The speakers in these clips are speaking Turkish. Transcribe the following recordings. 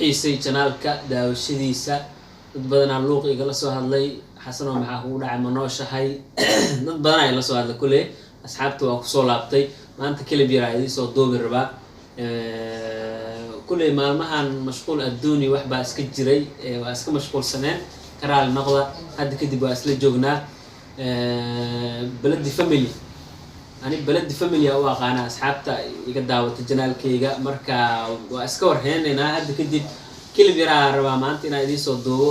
xiisay channelka daawashadiisa dad badan aan luuq igala soo hadlay xasano maxaa ugu dhacay ma nooshahay dad badan ay la soo hadlay kulay asxaabtu waa ku soo laabtay maanta kilib yar ay soo doobi rabaa kulay maalmahan mashquul adduuni wax baa iska jiray waa iska mashquulsaneen karaal noqda hadda kadib waa isla joognaa baladi family ani baladi family oo aqaana asxaabta iga daawata channelkayga marka waa iska warheenayna hadda kadib kilib yar rabaa maanta inaan idin soo doobo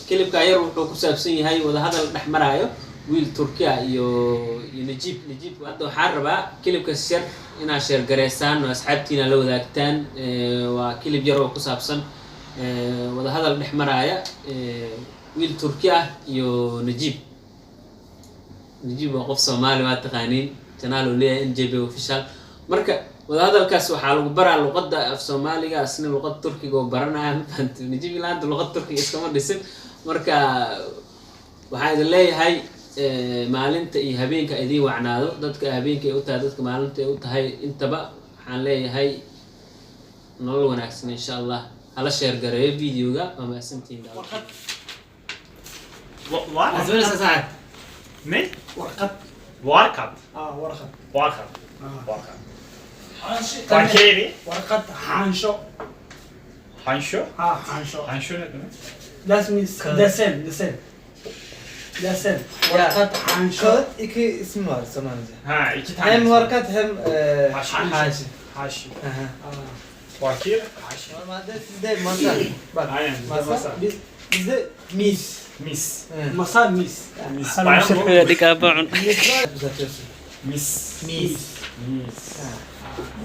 kilibka yar wuxuu ku saabsan yahay wada hadal dhaxmaraayo wiil Turkiya iyo Najib hadda waxaan rabaa kilibka share inaa share gareysaan oo asxaabtiina la wadaagtaan waa kilib yar oo ku saabsan wada hadal dhaxmaraya wiil Turkiya iyo Najib waa qof Soomaali waa taqaaniin channel oo leeyahay NJB official marka wada hadalkaas waxa lagu baraa luqadda af Soomaaliga asna luqad Turkiga oo baranayaan Najib ilaanta luqad Turkiga iskama dhisin marka waxaan idin leeyahay maalinta iyo habeenka idin wacnaado dadka habeenka u tahay dadka maalinta u tahay intaba waxaan leeyahay nolol wanaagsan insha Allah hala share gareeyo videoga ama asantiin أزول ساعات من؟ ورقة واركب ورقة Pankeri ورقة حانشو Hanşo حانشو Hanşo ne demek? That means the same ورقة حانشو Kağıt iki isim var Somalca. Ha iki tane. Hem varkat hem Haşi. haşi. Fakir. Normalde sizde masa. Bak Aynen, bizde masa. Bizde mis. Mis. مسا ميس Mis. Bayan bu. هذيك أبعن Mis var uzatıyorsun. Mis. Mis. Mis. Ha.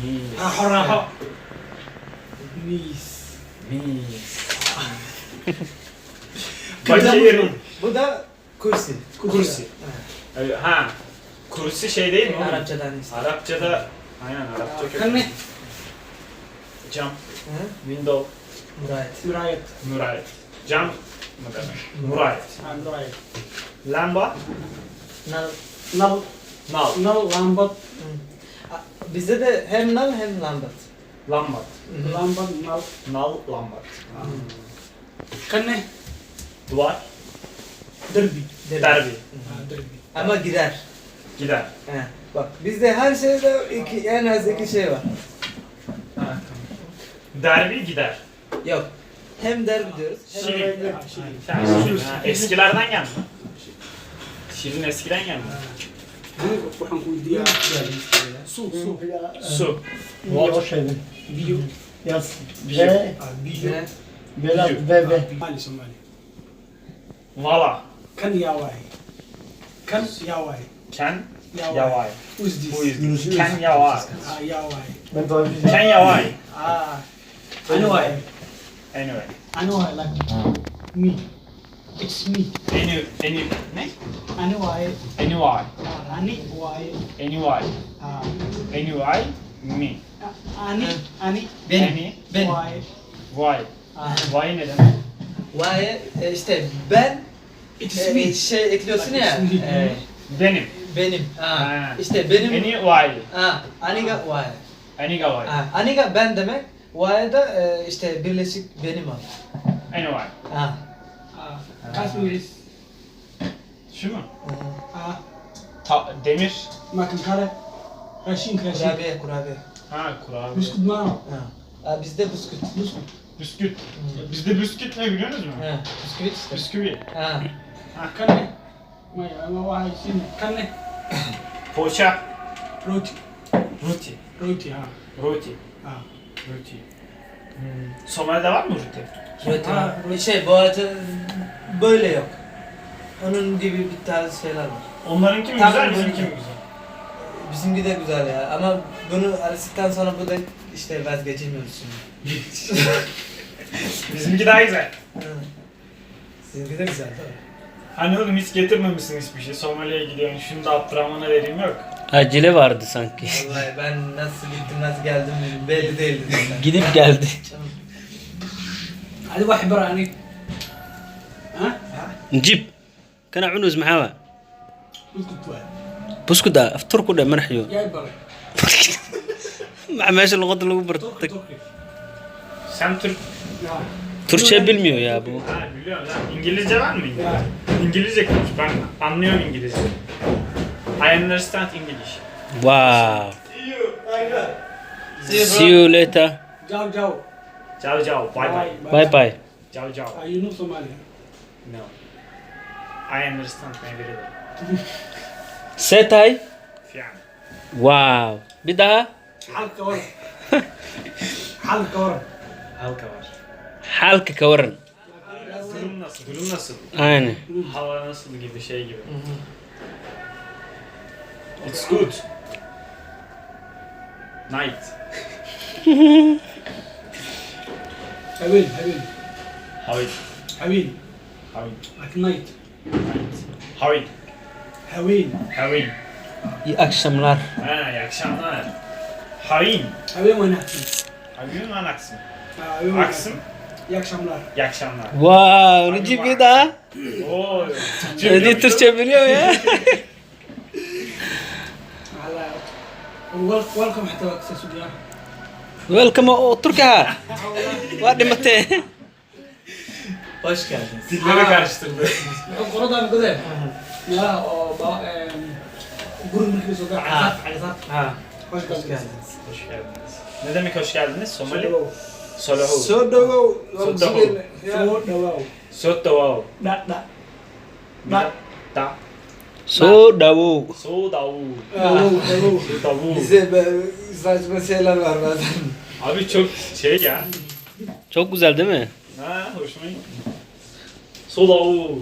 Mis. حراها ميس Mis. Fakir. Bu da kursi. Kursi. Ha. Kursi şey değil mi? oğlum? Arapçadan işte. Arapçada. Aynen Arapça kötü. كني Cam. Hı? Window. Murayet. مراية Murayet. Cam mı demek? Murayet. مراية Lamba. Nal. نل Nal. نل لامبط Bizde de hem nal hem lambat. Lambat. لامبط نل Nal, lambat. كني Duvar. دربي Derbi. دربي Ama gider. Gider. He. Bak bizde her şeyde en az iki şey var. Derbi gider. Yok. Hem derbi diyoruz. Şirin. شيء Ha, eskilerden geldi. Şirin eskiden geldi. waxaan ku diyaa suuq Su. Water şeyde. biyo Yaz. Biyo. Ve biyo Ne? Berat Biyo. ve. Somali Somali Vala. kan yaa waay kan yaa waay Ken yaa waay Yavay. who's this Who is this? Ken Yavay. yaa waay Ben daha bir Ken Yavay. ani waay Anyway. ani waay like me it's me Ne? ani waay Anyway. ani waay Anyway. Anyway. Me. ani Benim. waay Vay. Vay ne demek? Vay işte ben it's me şey ekliyorsun ya. It's me. Benim. Benim. Ha. Ha. İşte benim. Anyway. Ha. Aniga vay. Aniga vay. Ha. Aniga ben demek. Vay da işte birleşik benim abi. Anyway. Ha. Kashmir Şu mu? Demir. makan kare rashin kashi Kurabiye. Ha kurabiye. biskut ma Ha. Bizde bisküvit. Bisküt. Bizde bisküt ne biliyor musunuz? Ha. Bisküvit işte. Bisküvi. Ha. kanne ma waay sin kanne Poğaça. roti Ruti. roti Ruti. ha Ruti. Somali'de var mı ruti? Röti. Ha, Şey bu arada böyle yok. Onun gibi bir tarz şeyler var. Onlarınki mi Tabii, güzel, bununki. bizimki mi güzel? Bizimki de güzel ya ama bunu alıştıktan sonra bu da işte vazgeçemiyoruz şimdi. Bizimki daha güzel. Ha. Sizinki de güzel tabii. Hani oğlum hiç getirmemişsin hiçbir şey. Somali'ye gidiyorsun. Şunu da Abdurrahman'a vereyim yok. Acele vardı sanki. Vallahi ben nasıl gittim nasıl geldim belli değildi zaten. Gidip geldi. هذا واحد براني ها نجيب كان عنوز محاوى biskut waay بسكو ده افطر كده منحيو yaay bare مع ماشي اللغة اللي برتك turki Sen Türk... Ya. Türkçe bilmiyor ya bu. Ha biliyorum lan. İngilizce var mı İngilizce? İngilizce konuş. Ben anlıyorum İngilizce. I understand English. Wow. See you, See you later. Ciao, ciao. Ciao ciao. Bye bye. Bye bye. Ciao ciao. You know Somali? No. I understand very well. Setay. Fiyan. Wow. Bir daha. Halka waran. Halka waran. Halka var. Halka ka waran. Durum nasıl? Durum nasıl? Aynen. Hava nasıl gibi şey gibi. It's good. Night. Hawin, hawin. How it? Hawin. How it? Like night. How it? Hawin. How it? İyi akşamlar. Ha, iyi akşamlar. Havin. Hawin wanaagsan. Havin lan aksın. Hawin Aksın. İyi akşamlar. İyi akşamlar. Wow. Necip bir daha. Oo. Necip Türkçe biliyor ya. Welcome حتى وقت سوديا. Welcome o Türk'e. Var demete. Hoş geldiniz. Dilleri karıştırdı. قرضان كذا. يا قرن مركز سوداء. عزات. Ha. Hoş Hoş geldiniz. geldiniz. Hoş geldiniz. Ne demek hoş geldiniz? Somali? Solo. Solahu. Sodawo. Sodawo. Sodawo. Sotawaw. Da da. Da. Da. So davu. Sodawu. Dawo. Sodawu. Bize saçma şeyler var bazen. Abi çok şey ya. Çok güzel değil mi? Ha, hoşuma gitti. Sodawu.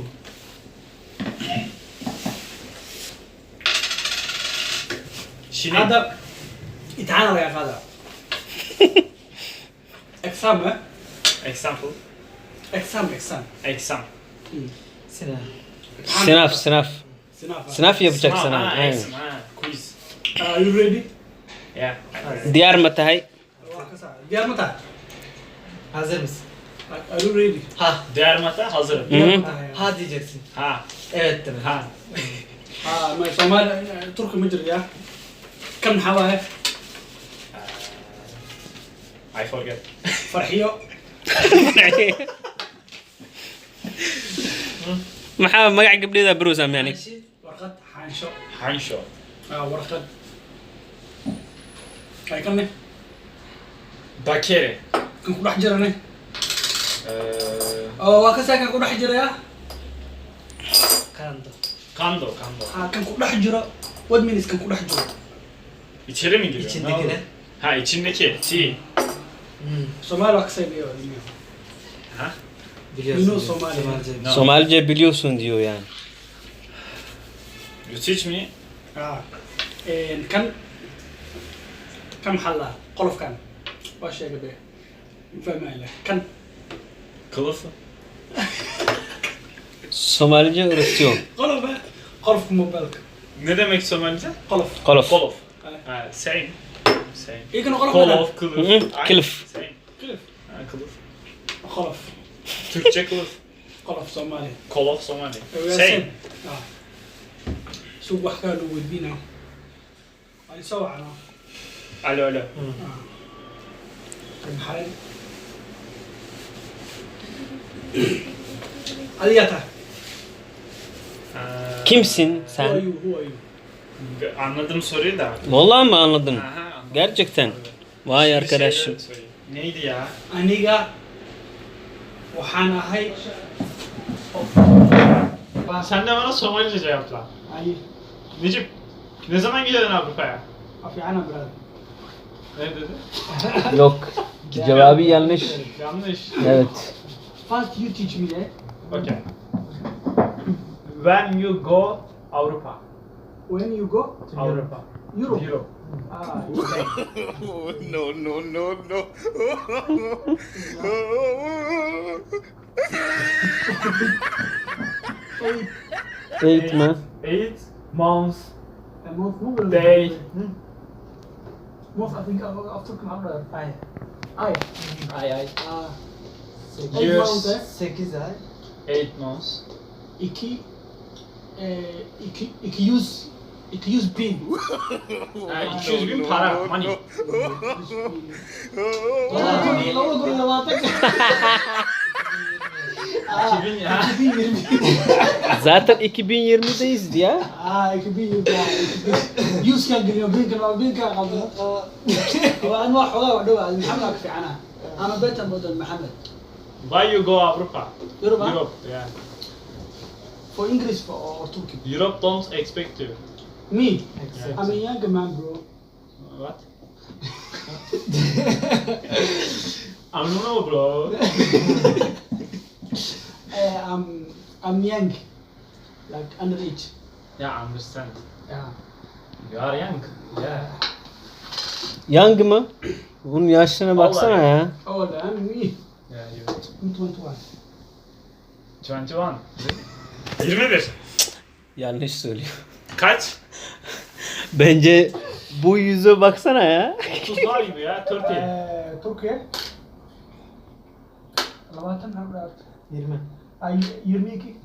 Şirin. هذا يتعانى يا هذا. اقسام ها؟ Example. اقسام اقسام. Exam. Sinan. Sınav sınav. سنافة. Sınav yapacak Ha, sana. ha, Aynen. exam, ha. Quiz. Are you ready? Yeah. Diyar mı tahay? ديار متى؟ Hazır mısın? Are you ready? Ha. Diğer mata hazırım. Hı hı. Ha diyeceksin. Ha. Evet demek. Ha. ما صومال تركي مجري يا كم حواها I forget. فرحيو maxaa magac gabdheeda bruusam yani ورقة حانشو Hanşo. ورقة هاي كمي Bakere. كم كل حجر أنا Ee, وكسا كم كل حجر يا Kando. Kando. Kando. كم كل حجر ود مينيس كم كل حجر İçeri mi giriyor? Ne İçindekine. oldu? Ha içindeki. T. صومال وكسا بيو Ha? Biliyorsun. Yunus diyor. Somali. Somalce. No. Somalice biliyorsun diyor yani. You teach me. كم حلا قلف كان واش يا قبي فاهم عليك كان Kılıfı. Somalice öğretiyor. قلف موبايلك Ne demek Somalice? قلف Kolof. Kolof. Ha, same. Same. ايه كانوا قلف Kolof, kılıf. Hı hı, Aynı, kılıf. Same. كيف Ha, kılıf. قلف Türkçe kılıf. قلف صومالي Kolof Somali. Same. Same. شو بحكي له ودينا هاي سوا انا Alo alo. المحل الياتا Kimsin هو sen? ايو هو ايو Anladım soruyu da. Vallahi mi anladın? Aha, anladım. Gerçekten. Vay Bir arkadaşım. şeyler söyleyeyim. Neydi ya? انيغا وحانا هاي Sen de bana Somalice cevapla. اي Necip, ne zaman gidiyorsun Avrupa'ya? في عنا براد Ne dedi? Yok. Cevabı yanlış. Yanlış. Evet. First you teach me that Okay. When you go Avrupa. when you go Avrupa. Europe. Europe. Eğitme. 8 months. month مو ولا Day. month I think after كم عمره Ay. اي Ay. اي Years. month 8 ay. 8 months. iki iki yüz It use bin. 200 bin para. Money. Lama dur lama tek. 2000 ya. Zaten 2020'deyiz ya. 2000 use kan geliyor bin kan qaldan. Waa an wax xogaa wax dhaw Maxamed ka fiicana. Ama betan bodan Maxamed. Why you go Avrupa? Europe? Europe, yeah. For English or Turkey. Europe don't expect you. Me. Accept. I'm a young man, bro. What? I don't know, bro. I'm young, like underage. Yeah, I understand. Yeah. You are young. Yeah. Young mı? Bunun yaşlarına baksana ya. Oh, I'm me. Yeah, you. I'm 21. 21. 21. Yanlış söylüyor. Kaç? Bence bu yüze baksana ya. 30 var gibi ya. Türkiye. Türkiye. Lawatan hamrat. 20. Ay 22.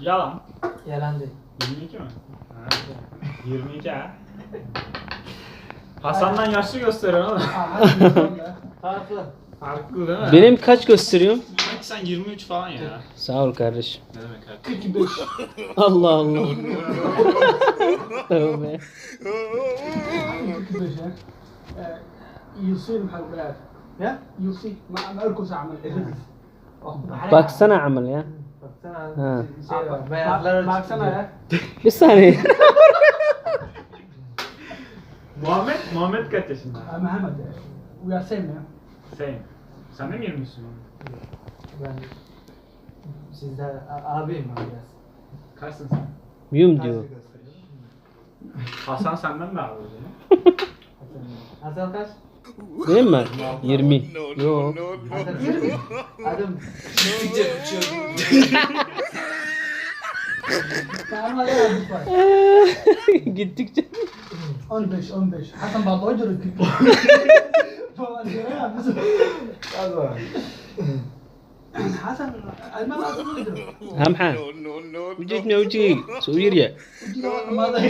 Yalan. Yalan değil. 22 mi? Ha. 22 ha. Hasan'dan yaşlı gösteriyor oğlum. Farklı. Farklı değil mi? Benim kaç gösteriyorum? Sanki sen 23 falan ya. Sağ ol kardeşim. Ne demek abi? 45. Allah Allah. Tövbe. 45 ya. يصير محل بلاد. Ya? يصير ما أركز أعمل إرز. Baksana amel ya. Baksana Ha. şey var. Beyazlar Baksana ya. Bir saniye. Muhammed kaç yaşında? Muhammed. We are same ya. Same. Sen de mi 20'sin? Ben sizde abiyim ben biraz. Kaçsın sen? Yum diyor. Hasan senden de abi o zaman. Hasan kaç? Benim mi? 20. Yok. Hasan 20. Adım. Gittikçe uçuyor. Ama ya var. Gittikçe. 15. Hasan baba hoca rükü. Baba ya bizim. Allah. Hasan alman lazım mıydı? Hamha. Vücuduna vücudu. Soğur ya. Ma da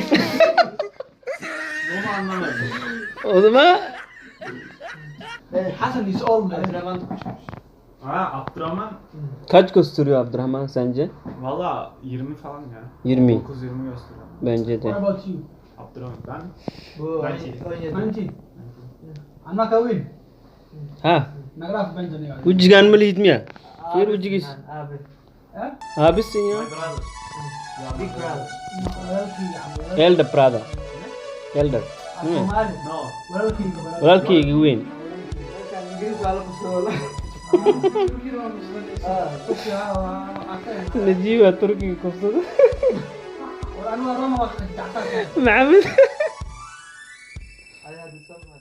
Bunu anlamadım. O zaman Hasan is old man. Abdurrahman. Ha Abdurrahman. kaç gösteriyor Abdurrahman sence? Valla 20 falan ya. 20. 9-20 gösteriyor. Bence What de. about you? Abdurrahman ben. Bu Belki. 17. 19. Anak kawin. Ha. Nagraf bence ne ya? Ujigan mı lihat ya? Fir ujigis. Abi. Ha? Habisin ya. My brother. Big brother. Walaalkii Elder brother. Elder. Soomaali. No. Walaalkii. Walaalkayga weyn. İngiliz wala kusoo. Najiib waa Turkiga kubsada. Anu arama waqti jacfar. Maxamed. Hadi hadi sorma.